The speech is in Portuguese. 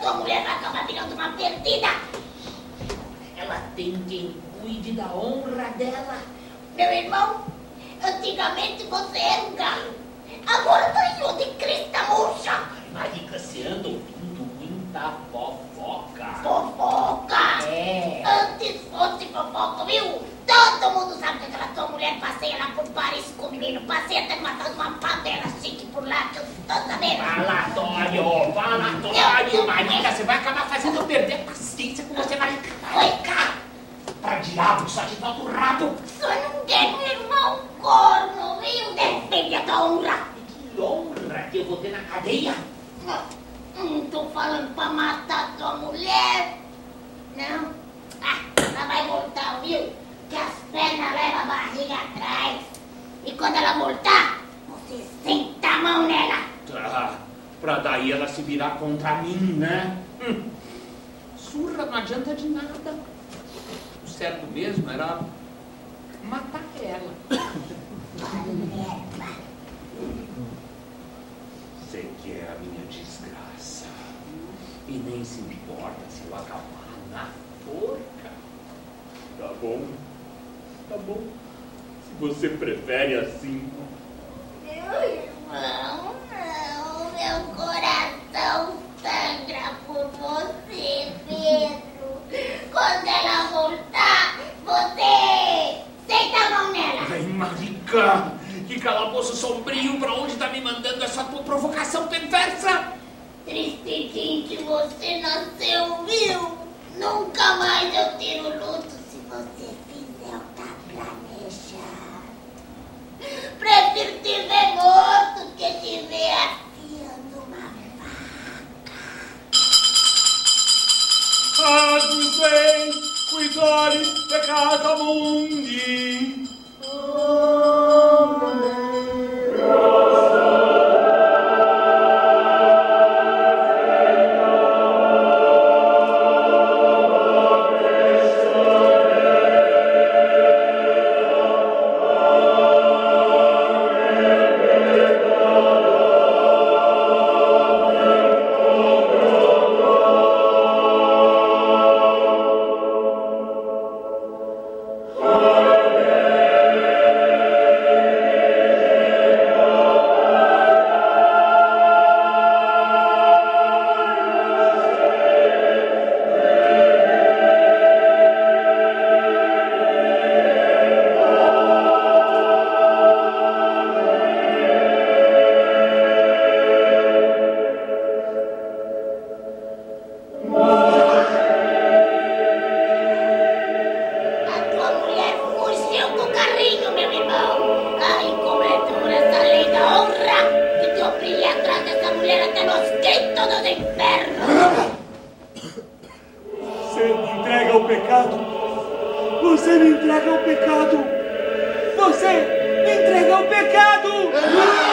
tua mulher vai acabar virando uma perdida. Ela tem quem cuide da honra dela. Meu irmão, antigamente você era um galo. Agora tá de crista murcha. Marica, você anda ouvindo muita fofoca. Fofoca? É. Antes fosse fofoca, viu? Todo mundo sabe que aquela tua mulher passeia lá por Paris com o menino. Passeia até matando uma favela chique por lá, que eu tô sabendo. Falatório, falatório. Marica, você vai acabar fazendo eu perder a paciência com você, Marica. Oi, Pra diabo, só te falta o rabo. só não quer meu irmão corno, viu? Defende a tua honra. Que honra que eu vou ter na cadeia. Não tô falando pra matar tua mulher. Não. Ah, ela vai voltar, viu? Que as pernas levam a barriga atrás. E quando ela voltar, você senta a mão nela. Tá, pra daí ela se virar contra mim, né? Surra não adianta de nada. O certo mesmo era matar ela. Você quer a minha desgraça. E nem se importa se eu acabar na forca. Tá bom? Tá bom. Se você prefere assim. Meu irmão, não. Meu coração sangra por você, Pedro. Quando ela voltar, você senta a mão nela. Ai, Marica, que calabouço sombrio, pra onde tá me mandando essa tua provocação perversa? Triste dia que você nasceu, viu? Nunca mais eu tiro luto se você fizer o que tá planejado. Prefiro te ver morto que te ver afiando uma faca. Advent, cuidare peccata mundi. Você me entrega o pecado! Você me entrega o pecado!